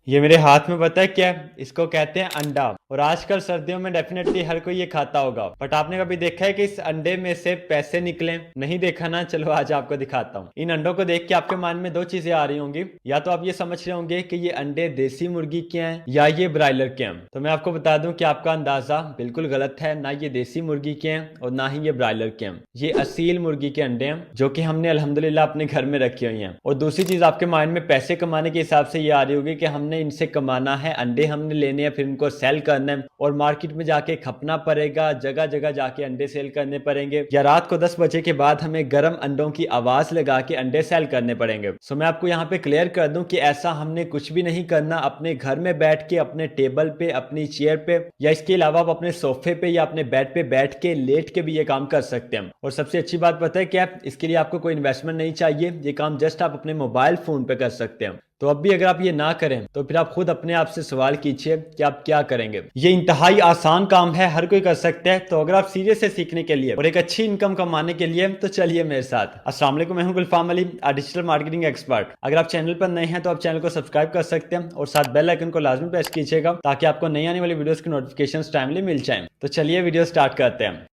ये मेरे हाथ में पता है क्या है? इसको कहते हैं अंडा। और आजकल सर्दियों में डेफिनेटली हर कोई ये खाता होगा, बट आपने कभी देखा है कि इस अंडे में से पैसे निकले? नहीं देखा ना, चलो आज आपको दिखाता हूँ। इन अंडों को देख के आपके मन में दो चीजें आ रही होंगी। या तो आप ये समझ रहे होंगे कि ये अंडे देसी मुर्गी के हैं या ये ब्रायलर के हैं। तो मैं आपको बता दूं कि आपका अंदाजा बिल्कुल गलत है। ना ये देसी मुर्गी के हैं और ना ही ये ब्रायलर के हैं। ये असील मुर्गी के अंडे हैं जो कि हमने अल्हम्दुलिल्लाह अपने घर में रखी हुई हैं। और दूसरी चीज आपके माइंड में पैसे कमाने के हिसाब से ये आ रही होगी कि हमने इनसे कमाना है, अंडे हमने लेने हैं, फिर इनको सेल करना है और मार्केट में जाके खपना पड़ेगा, जगह जगह जाके अंडे सेल करने पड़ेंगे, या रात को 10 बजे के बाद हमें गर्म अंडों की आवाज लगा के अंडे सेल करने पड़ेंगे। सो मैं आपको यहाँ पे क्लियर कर दूं कि ऐसा हमने कुछ भी नहीं करना। अपने घर में बैठ के, अपने टेबल पे, अपनी चेयर पे, या इसके अलावा आप अपने सोफे पे या अपने बेड पे बैठ के, लेट के भी ये काम कर सकते हैं। और सबसे अच्छी बात पता है क्या? इसके लिए आपको कोई इन्वेस्टमेंट नहीं चाहिए। ये काम जस्ट आप अपने मोबाइल फोन पे कर सकते हैं। तो अब भी अगर आप ये ना करें तो फिर आप खुद अपने आप से सवाल कीजिए कि आप क्या करेंगे। ये इंतहाई आसान काम है, हर कोई कर सकता है। तो अगर आप सीरियस है सीखने के लिए और एक अच्छी इनकम कमाने के लिए, तो चलिए मेरे साथ। अस्सलाम वालेकुम, मैं हूं गुलफाम अली, डिजिटल मार्केटिंग एक्सपर्ट। अगर आप चैनल पर नए हैं तो आप चैनल को सब्सक्राइब कर सकते हैं और साथ बेल आइकन को लाजमी प्रेस कीजिएगा ताकि आपको नई आने वाली वीडियोस की नोटिफिकेशन टाइमली मिल जाए। तो चलिए वीडियो स्टार्ट करते हैं।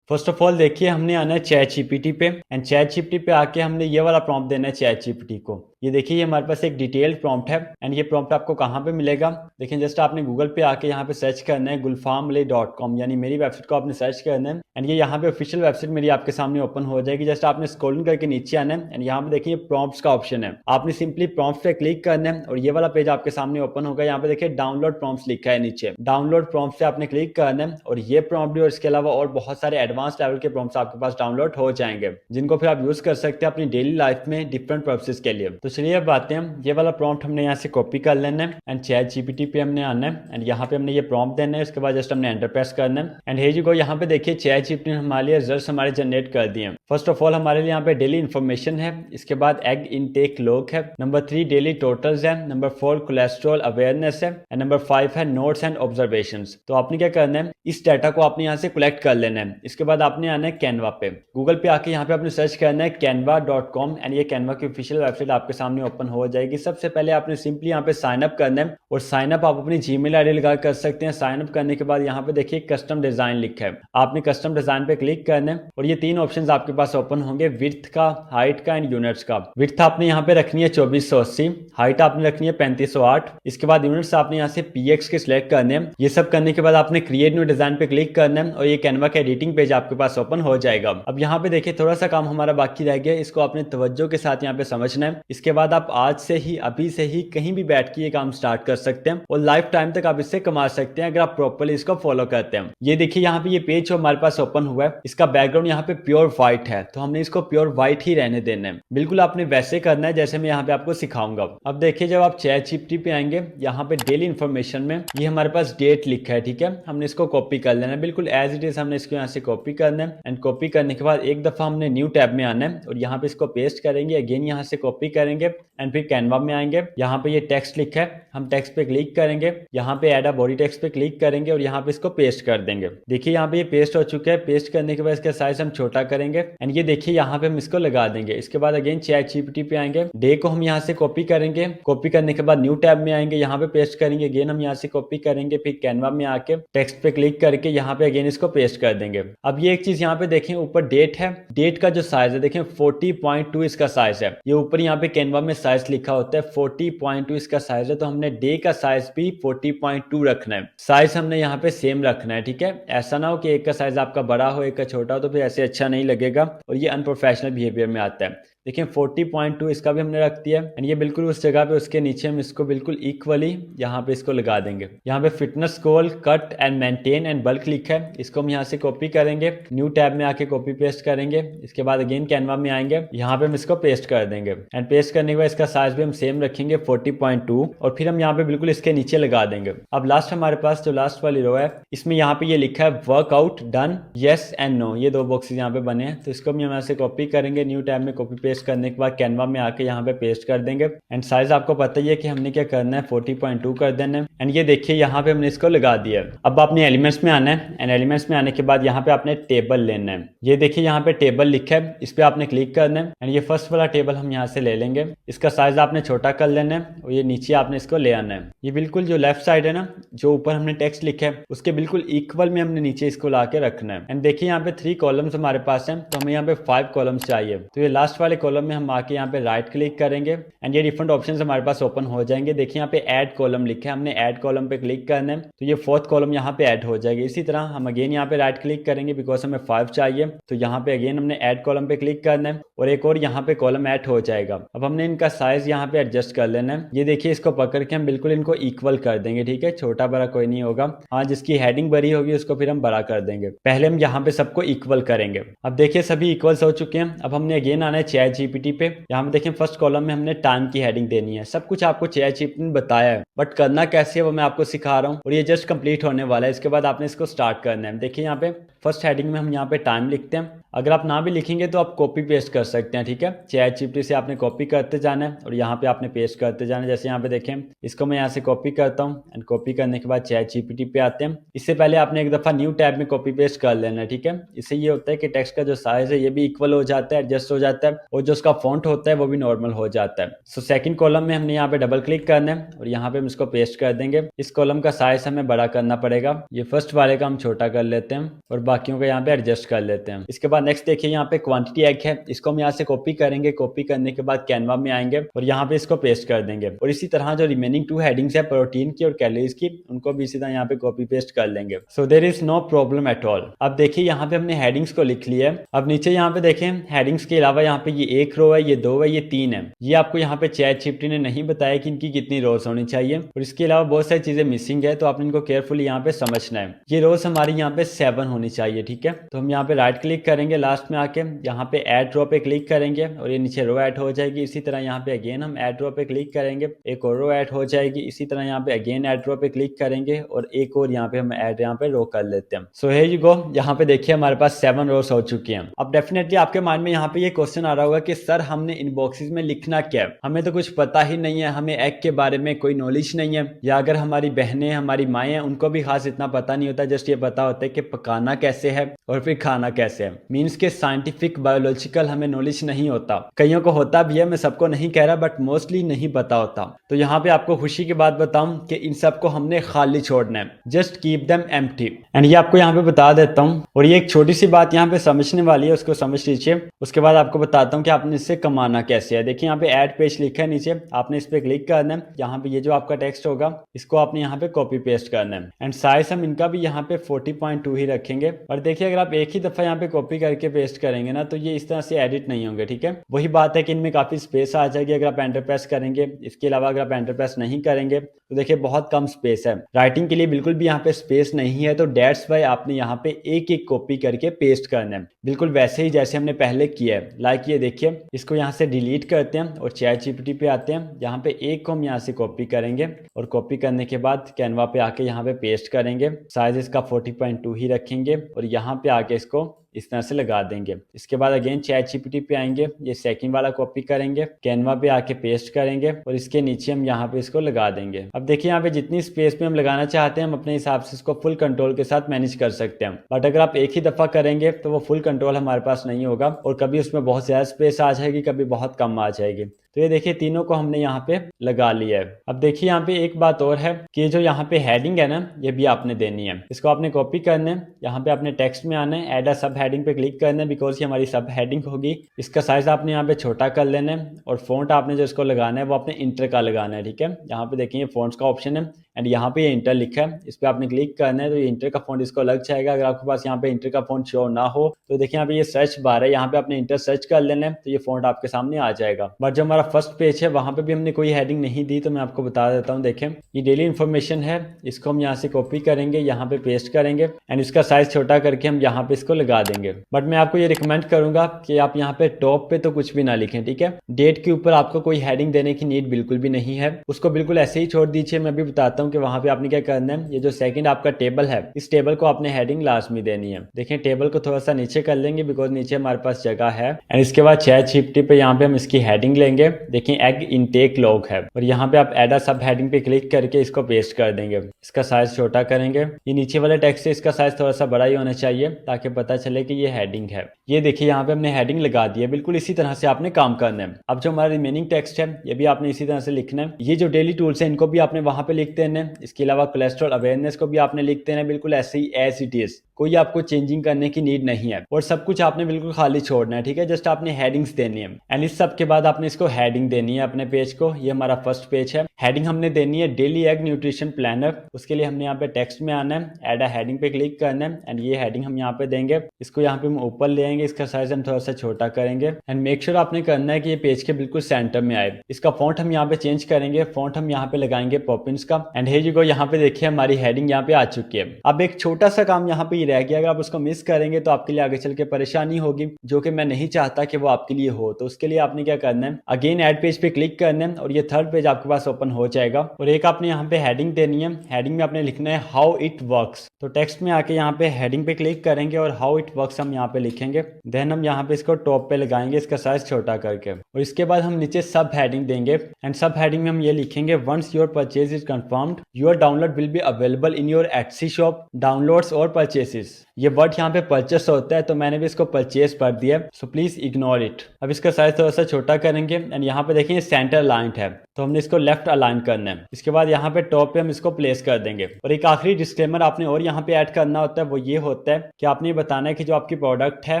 फर्स्ट ऑफ ऑल देखिए, हमने आना है चैट जीपीटी पे एंड चैट जीपीटी पे आके हमने ये वाला प्रॉम्प्ट देना है चैट जीपीटी को। ये देखिए, ये हमारे पास एक डिटेल्ड प्रॉम्प्ट है एंड ये प्रॉम्प्ट आपको कहाँ पे मिलेगा? देखिए, जस्ट आपने गूगल पे आके यहाँ पे सर्च करना है gulfamali.com, यानी मेरी वेबसाइट को आपने सर्च करना है एंड ये यहाँ पे ऑफिशियल वेबसाइट मेरी आपके सामने ओपन हो जाएगी। जस्ट आपने स्क्रॉलिंग करके नीचे आना है एंड यहाँ पे देखिए प्रॉम्प्ट्स का ऑप्शन है। आपने सिंपली प्रॉम्प्ट पे क्लिक करना है और ये वाला पेज आपके सामने ओपन होगा। यहाँ पे देखिए डाउनलोड प्रॉम्प्ट्स लिखा है नीचे। डाउनलोड प्रॉम्प्ट्स पे आपने क्लिक करना है और ये प्रॉम्प्ट भी और इसके अलावा और बहुत सारे एडवांस लेवल के प्रॉम्प्ट्स आपके पास डाउनलोड हो जाएंगे, जिनको फिर आप यूज कर सकते हैं अपनी डेली लाइफ में डिफरेंट पर्पसेस के लिए। तो चलिए अब आते हैं, ये वाला प्रॉम्प्ट हमने यहाँ से कॉपी कर लेना है एंड चैट जीपीटी पे हमने आना है एंड यहाँ पे हमने ये प्रॉम्प्ट देना है। उसके बाद जस्ट हमने एंटर प्रेस करना है एंड हियर यू गो। यहाँ पे देखिए चैट जीपीटी ने हमारे लिए रिजल्ट्स हमारे जनरेट कर दिए हैं। फर्स्ट ऑफ ऑल हमारे लिए यहाँ पे डेली इन्फॉर्मेशन है, इसके बाद एग इनटेक लॉग है, नंबर 3 डेली टोटल्स है, नंबर 4 कोलेस्ट्रॉल अवेयरनेस है एंड नंबर 5 है नोट्स एंड ऑब्जर्वेशंस। तो आपने क्या करना है, इस डाटा को आपने यहाँ से कलेक्ट कर लेना है। इसके बाद आपने आना है कैनवा पे। गूगल पे आके यहाँ पे आपने सर्च करना है canva.com एंड ये कैनवा की ऑफिशियल वेबसाइट आपके सामने ओपन हो जाएगी। सबसे पहले आपने सिंपली यहाँ पे साइन अप करना है और साइन अप आप अपनी जीमेल आईडी लगा कर सकते हैं। साइन अप करने के बाद यहाँ पे देखिए कस्टम डिजाइन लिखा है, आपने कस्टम डिजाइन पे क्लिक करना है और ये तीन ऑप्शन आपके पास ओपन होंगे, विड्थ का, हाइट का एंड यूनिट्स का। विड्थ आपने यहाँ पे रखनी है 2480, हाइट आपने रखनी है 3508। इसके बाद यूनिट्स आपने यहाँ से px के सिलेक्ट करने हैं। ये सब करने के बाद आपने क्रिएट न्यू डिजाइन पे क्लिक करना है और ये कैनवा का एडिटिंग पेज आपके पास ओपन हो जाएगा। अब यहाँ पे देखिए थोड़ा सा काम हमारा बाकी रह गया, इसको आपने तवज्जो के साथ यहाँ पे समझना है। इसके बाद आप आज से ही, अभी से ही कहीं भी बैठ के ये काम स्टार्ट कर सकते हैं और लाइफ टाइम तक आप इससे कमा सकते हैं अगर आप प्रॉपर्ली इसको फॉलो करते हैं। ये देखिए यहाँ पे ये पेज जो हमारे पास ओपन हुआ है, इसका बैकग्राउंड यहाँ पे प्योर व्हाइट है, तो हमने इसको प्योर व्हाइट ही रहने देना है। बिल्कुल आपने वैसे करना है जैसे मैं यहाँ पे आपको सिखाऊंगा। अब देखिए जब आप चैट जीपीटी पे आएंगे, यहाँ पे डेली इन्फॉर्मेशन में ये हमारे पास डेट लिखा है, ठीक है। हमने इसको कॉपी कर लेना है, बिल्कुल एज इट इज हमने इसको यहाँ से कॉपी करना है एंड कॉपी करने के बाद एक दफा हमने न्यू टैब में आना है और यहाँ पे इसको पेस्ट करेंगे। अगेन यहाँ से कॉपी करेंगे एंड फिर कैनवा में आएंगे। यहाँ पे ये टेक्स्ट लिखा है, हम टेक्स्ट पे क्लिक करेंगे, यहाँ पे ऐड अ बॉडी टेक्स्ट पे क्लिक करेंगे और यहाँ पे इसको पेस्ट कर देंगे। देखिए यहाँ पे ये पेस्ट हो चुका है। पेस्ट करने के बाद इसका साइज हम छोटा करेंगे एंड ये देखिए यहाँ पे हम इसको लगा देंगे। इसके बाद अगेन चैट जीपीटी पे आएंगे, डे को हम यहाँ से कॉपी करेंगे, कॉपी करने के बाद न्यू टैब में आएंगे, यहाँ पे पेस्ट करेंगे। अगेन हम यहाँ से कॉपी करेंगे, फिर कैनवा में आके टेक्स्ट पे क्लिक करके यहाँ पे अगेन इसको पेस्ट कर देंगे। अब ये एक चीज यहाँ पे देखें, ऊपर डेट है, डेट का जो साइज है देखें 40.2 इसका साइज है। ये ऊपर यहाँ पे कैनवा में साइज लिखा होता है 40.2 इसका साइज है, तो हमने डे का साइज भी 40.2 रखना है। साइज हमने यहाँ पे सेम रखना है, ठीक है। ऐसा ना हो कि एक का साइज आपका बड़ा हो एक का छोटा हो, तो फिर ऐसे अच्छा नहीं लगेगा और ये अनप्रोफेशनल बिहेवियर में आता है। देखिए 40.2 इसका भी हमने रख दिया एंड ये बिल्कुल उस जगह पे उसके नीचे हम इसको बिल्कुल इक्वली यहाँ पे इसको लगा देंगे। यहाँ पे fitness goal, cut and maintain and bulk लिखा है, इसको हम यहाँ से कॉपी करेंगे, न्यू टैब में आके कॉपी पेस्ट करेंगे। इसके बाद अगेन कैनवा में आएंगे, यहाँ पे हम इसको पेस्ट कर देंगे एंड पेस्ट करने के बाद इसका साइज भी हम सेम रखेंगे 40.2 और फिर हम यहाँ पे बिल्कुल इसके नीचे लगा देंगे। अब लास्ट हमारे पास जो लास्ट वाली रो है, इसमें यहाँ पे ये लिखा है workout done, yes and no, ये दो बॉक्सेस यहाँ पे बने हैं, तो इसको हम यहाँ से कॉपी करेंगे, न्यू टैब में कॉपी पेस्ट पेस्ट करने के बाद कैनवा में आके यहाँ पे पेस्ट कर देंगे। एंड साइज आपको पता ही है कि हमने क्या करना है, 40.2 कर देना है। एंड ये देखिए यहाँ पे हमने इसको लगा दिया। अब आपने एलिमेंट्स में आना है एंड एलिमेंट्स में आने के बाद यहाँ पे आपने टेबल लेना है। ये देखिए यहाँ पे टेबल लिखा है, इस पे आपने क्लिक करना है एंड ये फर्स्ट वाला टेबल हम यहाँ से ले लेंगे। इसका साइज आपने छोटा कर लेना है और ये नीचे आपने इसको ले आना है। ये बिल्कुल जो लेफ्ट साइड है ना, जो ऊपर हमने टेक्स्ट लिखा है उसके बिल्कुल इक्वल में हमने नीचे इसको ला के रखना है। एंड देखिए यहाँ पे 3 कॉलम्स हमारे पास हैं, तो हमें यहाँ पे 5 कॉलम्स चाहिए। तो ये लास्ट वाले कॉलम में हम आके यहाँ पे राइट क्लिक करेंगे एंड ये डिफरेंट ऑप्शंस हमारे पास ओपन हो जाएंगे। देखिए यहाँ पे ऐड कॉलम लिखा है, हमने ऐड कॉलम पे क्लिक करना है तो ये 4th कॉलम यहाँ पे ऐड हो जाएगी। इसी तरह हम अगेन यहाँ पे राइट क्लिक करेंगे बिकॉज हमें 5 चाहिए, तो यहाँ पे अगेन हमने ऐड कॉलम पे क्लिक करना है और एक और यहाँ पे कॉलम ऐड हो जाएगा। अब हमने इनका साइज यहाँ पे एडजस्ट कर लेना है। ये देखिए इसको पकड़ के हम बिल्कुल इनको इक्वल कर देंगे, ठीक है, छोटा बड़ा कोई नहीं होगा। हाँ, जिसकी हेडिंग बड़ी होगी उसको फिर हम बड़ा कर देंगे। पहले हम यहाँ पे सबको इक्वल करेंगे। अब देखिए सभी इक्वल्स हो चुके हैं। अब हमने अगेन आना है चैट जीपीटी पे। यहाँ पे देखिए फर्स्ट कॉलम में हमने टाइम की हेडिंग देनी है। सब कुछ आपको चैट जीपीटी ने बताया है, बट करना कैसे है वो मैं आपको सिखा रहा हूँ और ये जस्ट कंप्लीट होने वाला है। इसके बाद आपने इसको स्टार्ट करना है। देखिए यहाँ पे फर्स्ट हेडिंग में हम यहाँ पे टाइम लिखते हैं। अगर आप ना भी लिखेंगे तो आप कॉपी पेस्ट कर सकते हैं, ठीक है। चैट जीपीटी से आपने कॉपी करते जाना है और यहाँ पे आपने पेस्ट करते जाना है। जैसे यहाँ पे देखें, इसको मैं यहाँ से कॉपी करता हूँ एंड कॉपी करने के बाद चैट जीपीटी पे आते हैं। इससे पहले आपने एक दफा न्यू टैब में कॉपी पेस्ट कर लेना है, ठीक है। इससे ये होता है कि टेक्स्ट का जो साइज है ये भी इक्वल हो जाता है, एडजस्ट हो जाता है और जो उसका फॉन्ट होता है वो भी नॉर्मल हो जाता है। सो सेकंड कॉलम में हमने यहाँ पे डबल क्लिक करना है और यहाँ पे हम इसको पेस्ट कर देंगे। इस कॉलम का साइज हमें बड़ा करना पड़ेगा। ये फर्स्ट वाले का हम छोटा कर लेते हैं और बाकियों का यहाँ पे एडजस्ट कर लेते हैं। इसके बाद नेक्स्ट देखिए यहाँ पे क्वांटिटी एग है, इसको हम यहाँ से कॉपी करेंगे। कॉपी करने के बाद कैनवा में आएंगे और यहाँ पे इसको पेस्ट कर देंगे और इसी तरह जो रिमेनिंग 2 हेडिंग्स है प्रोटीन की और कैलोरीज की, उनको भी इसी तरह यहाँ पे कॉपी पेस्ट कर लेंगे। So there is no problem at all. अब देखिए यहाँ पे हमने हेडिंग्स को लिख लिया है। अब नीचे यहाँ पे देखें हेडिंग्स के अलावा यहाँ पे ये 1 रो है, ये 2 है, ये 3 है। ये आपको यहाँ पे चैट जीपीटी ने नहीं बताया कि इनकी कितनी रोज होनी चाहिए और इसके अलावा बहुत सारी चीजें मिसिंग है, तो आपने इनको केयरफुली यहाँ पे समझना है। ये रोज हमारी यहाँ पे 7 होनी चाहिए, ठीक है। तो हम यहाँ पे राइट क्लिक करेंगे, लास्ट में आके यहाँ पे ऐड रो पे क्लिक करेंगे और ये नीचे रो ऐड हो जाएगी। इसी तरह यहाँ पे अगेन हम ऐड रो पे क्लिक करेंगे, एक और रो ऐड हो जाएगी। इसी तरह यहाँ पे अगेन ऐड रो पे क्लिक करेंगे और एक और यहाँ पे हम ऐड यहाँ पे रो कर लेते हैं। सो हियर यू गो, यहाँ पे देखिए हमारे पास 7 रोज हो चुकी हैं। अब डेफिनेटली आपके माइंड में यहाँ पे ये क्वेश्चन आ रहा होगा कि सर हमने इन बॉक्सेस में लिखना क्या है, हमें तो कुछ पता ही नहीं है, हमें एग के बारे में कोई नॉलेज नहीं है, या अगर हमारी बहनें हमारी माएँ हैं उनको भी खास इतना पता नहीं होता, जस्ट ये पता होता है कि पकाना कैसे है और फिर खाना कैसे है। मीन्स के साइंटिफिक बायोलॉजिकल हमें नॉलेज नहीं होता। कईयों को होता भी है, मैं सबको नहीं कह रहा, बट मोस्टली नहीं पता होता। तो यहाँ पे आपको खुशी की बात बताऊं कि इन सबको हमने खाली छोड़ना है, just keep them empty. And ये आपको यहाँ पे बता देता हूँ और ये एक छोटी सी बात यहाँ पे समझने वाली है, उसको समझ लीजिए। उसके बाद आपको बताता हूँ कि आपने इससे कमाना कैसे है। देखिए यहाँ पे ऐड पेज लिखा है नीचे, आपने इस पे क्लिक करना है। यहाँ पे ये जो आपका टेक्स्ट होगा इसको आपने यहाँ पे कॉपी पेस्ट करना है एंड साइज हम इनका भी यहाँ पे 40.2 ही रखेंगे। और देखिए अगर आप एक ही दफा यहाँ पे कॉपी करके पेस्ट करेंगे ना तो ये इस तरह से एडिट नहीं होंगे, ठीक है। वही बात है कि इनमें काफी स्पेस आ जाएगी अगर आप एंटर प्रेस करेंगे। इसके अलावा अगर आप एंटर प्रेस नहीं करेंगे तो देखिए बहुत कम स्पेस है, राइटिंग के लिए बिल्कुल भी यहाँ पे स्पेस नहीं है। तो डेट्स वाई आपने यहाँ पे एक एक कॉपी करके पेस्ट करना है, बिल्कुल वैसे ही जैसे हमने पहले किया है। लाइक ये देखिए, इसको यहाँ से डिलीट करते हैं और चैट जीपीटी पे आते हैं। यहाँ पे एक को हम यहाँ से कॉपी करेंगे और कॉपी करने के बाद कैनवा पे आके यहाँ पे पेस्ट करेंगे। साइज इसका 40.2 ही रखेंगे और यहाँ पे आके इसको इस तरह से लगा देंगे। इसके बाद अगेन चैट जीपीटी पे आएंगे, ये सेकंड वाला कॉपी करेंगे, कैनवा पे आके पेस्ट करेंगे और इसके नीचे हम यहाँ पे इसको लगा देंगे। अब देखिए यहाँ पे जितनी स्पेस में हम लगाना चाहते हैं हम अपने हिसाब से इसको फुल कंट्रोल के साथ मैनेज कर सकते हैं। बट अगर आप एक ही दफा करेंगे तो वो फुल कंट्रोल हमारे पास नहीं होगा और कभी उसमें बहुत ज्यादा स्पेस आ जाएगी, कभी बहुत कम आ जाएगी। तो ये देखिए तीनों को हमने यहाँ पे लगा लिया है। अब देखिए यहाँ पे एक बात और है कि जो यहाँ पे हेडिंग है ना, ये भी आपने देनी है। इसको आपने कॉपी करना है, यहाँ पे आपने टेक्स्ट में आना है, ऐड अ सब हेडिंग पे क्लिक करना है बिकॉज ये हमारी सब हेडिंग होगी। इसका साइज आपने यहाँ पे छोटा कर लेना है और फॉन्ट आपने जो इसको लगाना है वो आपने इंटर का लगाना है, ठीक है। यहाँ पे देखिए फॉन्ट्स का ऑप्शन है एंड यहाँ पे ये इंटर लिखा है, इस पे आपने क्लिक करना है तो ये इंटर का फॉन्ट इसको लग जाएगा। अगर आपके पास यहाँ पे इंटर का फॉन्ट शो ना हो तो देखिए यहाँ पे ये सर्च बार है, यहाँ पे आपने इंटर सर्च कर लेना है तो ये फॉन्ट आपके सामने आ जाएगा। बट जो हमारा फर्स्ट पेज है वहां पे भी हमने कोई हेडिंग नहीं दी, तो मैं आपको बता देता हूँ। देखें ये डेली इन्फॉर्मेशन है, इसको हम यहाँ से कॉपी करेंगे, यहाँ पे पेस्ट करेंगे एंड इसका साइज छोटा करके हम यहाँ पे इसको लगा देंगे। बट मैं आपको ये रिकमेंड करूंगा कि आप यहाँ पे टॉप पे तो कुछ भी ना लिखें, ठीक है। डेट के ऊपर आपको कोई हेडिंग देने की नीड बिल्कुल भी नहीं है, उसको बिल्कुल ऐसे ही छोड़ दीजिए। मैं भी बताता हूँ हूँ कि वहाँ पे आपने क्या करना है, ये जो सेकंड आपका टेबल है इस टेबल को आपने हेडिंग लास्ट में देनी है। देखें टेबल को थोड़ा सा नीचे कर लेंगे बिकॉज नीचे हमारे पास जगह है। एंड इसके बाद ChatGPT पे यहाँ पे हम इसकी हेडिंग लेंगे। देखिए एग इनटेक लॉग है और यहाँ पे आप ऐड अ सब हेडिंग पे क्लिक करके इसको पेस्ट कर देंगे। इसका साइज छोटा करेंगे। ये नीचे वाले टेक्स्ट से इसका साइज थोड़ा सा बड़ा ही होना चाहिए ताकि पता चले कि ये हेडिंग है। ये देखिए यहाँ पे हमने हेडिंग लगा दी है। बिल्कुल इसी तरह से आपने काम करना है। अब जो हमारा रिमेनिंग टेक्स्ट है ये भी आपने इसी तरह से लिखना है। ये जो डेली टूल्स है इनको भी आपने वहां पे लिख देना है। इसके अलावा कोलेस्ट्रॉल अवेयरनेस को भी आपने लिख देना है बिल्कुल ऐसे ही एज इट इज। कोई आपको चेंजिंग करने की नीड नहीं है और सब कुछ आपने बिल्कुल खाली छोड़ना है। ठीक है, जस्ट आपने हेडिंग्स देनी है। एंड इस सब के बाद आपने इसको हेडिंग देनी है अपने पेज को। ये हमारा फर्स्ट पेज है। हेडिंग हमने देनी है डेली एग न्यूट्रिशन प्लानर। उसके लिए हमने यहाँ पे टेक्स्ट में आना है, ऐड अ हेडिंग पे क्लिक करना है एंड ये हेडिंग हम यहाँ पे देंगे। इसको यहाँ पे हम ऊपर ले आएंगे। इसका साइज हम थोड़ा सा छोटा करेंगे एंड मेक श्योर आपने करना है कि ये पेज के बिल्कुल सेंटर में आए। इसका फॉन्ट हम यहाँ पे चेंज करेंगे। फॉन्ट हम यहाँ पे लगाएंगे पॉपिंस का। एंड here you go, यहाँ पे देखिए हमारी हेडिंग यहाँ पे आ चुकी है। अब एक छोटा सा काम यहाँ पे ये रह गया, अगर आप उसको मिस करेंगे तो आपके लिए आगे चल के परेशानी होगी, जो कि मैं नहीं चाहता कि वो आपके लिए हो। तो उसके लिए आपने क्या करना है, अगेन एड पेज पे क्लिक करना है और ये थर्ड पेज आपके पास ओपन हो जाएगा। और एक आपने यहाँ पे हेडिंग देनी है। हेडिंग में आपने लिखना है हाउ इट वर्क्स। तो टेक्स्ट में आके यहाँ पे हेडिंग पे क्लिक करेंगे और हाउ इट वर्क्स हम यहाँ पे लिखेंगे। देन हम यहाँ पे इसको टॉप पे लगाएंगे इसका साइज छोटा करके और इसके बाद हम नीचे सब हेडिंग देंगे। एंड सब हेडिंग में हम ये लिखेंगे once your purchase is confirmed your download will be available in your Etsy shop downloads और परचेसेस। ये वर्ड यहाँ पे परचेस होता है तो मैंने भी इसको परचेस पढ़ दिया, सो प्लीज इग्नोर इट। अब इसका साइज थोड़ा सा छोटा करेंगे एंड यहाँ पे देखिए सेंटर अलाइंड है तो हमने इसको लेफ्ट अलाइन करना है। इसके बाद यहाँ पे टॉप पे हम इसको प्लेस कर देंगे। और एक आखिरी डिस्क्लेमर आपने और यहाँ पे ऐड करना होता है, वो ये होता है कि आपने बताना है कि जो आपकी प्रोडक्ट है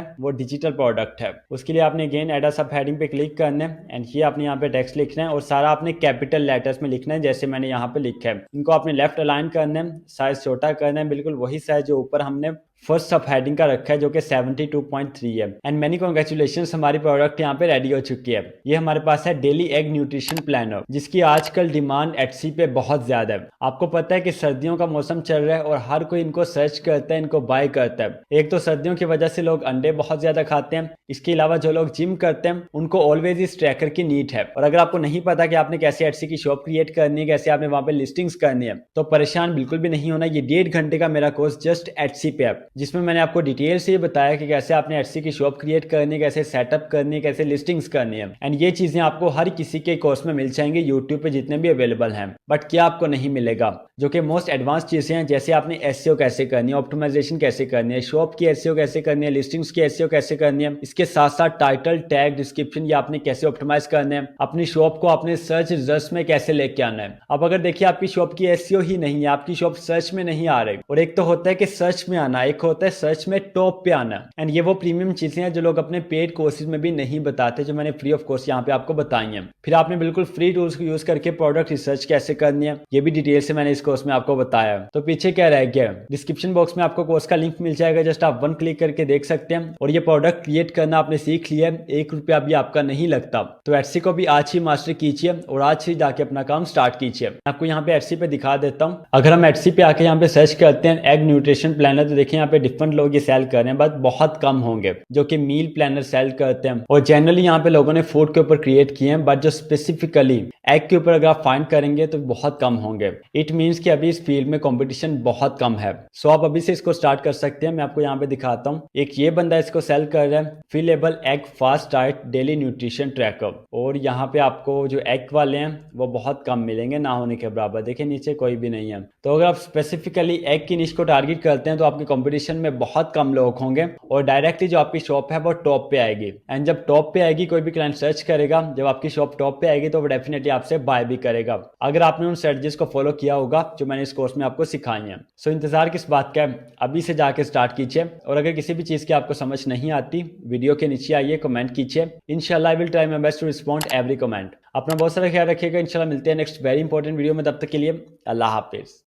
वो डिजिटल प्रोडक्ट है। उसके लिए आपने अगेन ऐड अ सब हेडिंग पे क्लिक करना है एंड ये आपने यहाँ पे टेक्स्ट लिखना है और सारा आपने कैपिटल लेटर्स में लिखना है जैसे मैंने यहाँ पे लिखा है। इनको आपने लेफ्ट अलाइन करना है, साइज छोटा करना है, बिल्कुल वही साइज जो ऊपर हमने फर्स्ट सब हेडिंग का रखा है जो कि 72.3 है। एंड मैनी कॉन्ग्रेचुलेशंस, हमारी प्रोडक्ट यहाँ पे रेडी हो चुकी है। ये हमारे पास है डेली एग न्यूट्रिशन प्लानर जिसकी आजकल डिमांड एटसी पे बहुत ज्यादा है। आपको पता है कि सर्दियों का मौसम चल रहा है और हर कोई इनको सर्च करता है, इनको बाय करता है। एक तो सर्दियों की वजह से लोग अंडे बहुत ज्यादा खाते हैं, इसके अलावा जो लोग जिम करते हैं उनको ऑलवेज इस ट्रैकर की नीड है। और अगर आपको नहीं पता कि आपने कैसे एटसी की शॉप क्रिएट करनी है, कैसे आपने वहां पे लिस्टिंग्स करनी है, तो परेशान बिल्कुल भी नहीं होना। ये 1.5 घंटे का मेरा कोर्स जस्ट एटसी पे है जिसमें मैंने आपको डिटेल से ये बताया कि कैसे आपने एटसी की शॉप क्रिएट करनी है, कैसे सेटअप करनी है, कैसे लिस्टिंग्स करनी है। एंड ये चीजें आपको हर किसी के कोर्स में मिल जाएंगे यूट्यूब पे जितने भी अवेलेबल हैं। बट क्या आपको नहीं मिलेगा, जो कि मोस्ट एडवांस चीजें हैं, जैसे आपने एसईओ कैसे करनी है, ऑप्टिमाइजेशन कैसे करनी है, शॉप की एसईओ कैसे करनी है, लिस्टिंग्स की एसईओ कैसे करनी है, इसके साथ साथ टाइटल टैग डिस्क्रिप्शन ये आपने कैसे ऑप्टिमाइज करना है, अपनी शॉप को आपने सर्च रिजल्ट्स में कैसे लेके आना है। अब अगर देखिए आपकी शॉप की एसईओ ही नहीं है, आपकी शॉप सर्च में नहीं आ रही, और एक तो होता है कि सर्च में आना, एक होता है सर्च में टॉप पे आना। एंड ये वो प्रीमियम चीजें हैं जो लोग अपने पेड कोर्सेज में भी नहीं बताते, जो मैंने फ्री ऑफ कोर्स यहाँ पे आपको बताई हैं। फिर आपने बिल्कुल फ्री टूल्स को यूज करके प्रोडक्ट रिसर्च कैसे करनी है, ये भी डिटेल से मैंने इस कोर्स में आपको बताया। तो पीछे क्या रह गया, डिस्क्रिप्शन बॉक्स में आपको कोर्स का लिंक मिल जाएगा, जस्ट आप 1 क्लिक करके देख सकते हैं। और ये प्रोडक्ट क्रिएट करना आपने सीख लिया है, 1 रुपया भी आपका नहीं लगता। तो एटसी को भी आज ही मास्टर कीजिए और आज ही जाके अपना काम स्टार्ट कीजिए। आपको यहाँ पे एटसी पे दिखा देता हूँ। अगर हम एटसी पे आके यहाँ पे सर्च करते हैं एग न्यूट्रिशन प्लानर, तो देखिए यहाँ पे डिफरेंट लोग ये सेल कर रहे हैं, बट बहुत कम होंगे जो कि मील प्लानर सेल करते हैं। और जनरली यहाँ पे लोगों ने फूड के ऊपर क्रिएट किए हैं, बट जो स्पेसिफिकली एग के ऊपर अगर आप फाइंड करेंगे तो बहुत कम होंगे। इट मीन्स कि अभी इस फील्ड में कंपटीशन बहुत कम है। सो आप अभी से इसको स्टार्ट कर सकते हैं। मैं आपको यहाँ पे दिखाता हूँ। एक ये बंदा इसको सेल कर रहा है, फिलेबल egg fast diet daily nutrition tracker. और यहाँ पे आपको जो एग वाले हैं वो बहुत कम मिलेंगे, ना होने के बराबर। देखिए नीचे कोई भी नहीं है। तो अगर आप स्पेसिफिकली एग की निश को टारगेट करते हैं तो आपके कंपटीशन में बहुत कम लोग होंगे और डायरेक्टली जो आपकी शॉप है वो टॉप पे आएगी। एंड जब टॉप पे आएगी, कोई भी क्लाइंट सर्च करेगा, जब आपकी शॉप टॉप पे आएगी तो वो डेफिनेटली आपसे बाय भी करेगा, अगर आपने उन स्ट्रेटजीज को फॉलो किया होगा जो मैंने इस कोर्स में आपको सिखाई हैं। सो इंतजार किस बात का है, अभी से जाके स्टार्ट कीजिए। और अगर किसी भी चीज की आपको समझ नहीं आती, वीडियो के नीचे आइए, कमेंट कीजिए। इंशाल्लाह I will try my best to respond every comment. अपना बहुत सारा ख्याल रखिएगा। इंशाल्लाह मिलते हैं नेक्स्ट वेरी इंपॉर्टेंट वीडियो में। तब तक के लिए अल्लाह हाफिज।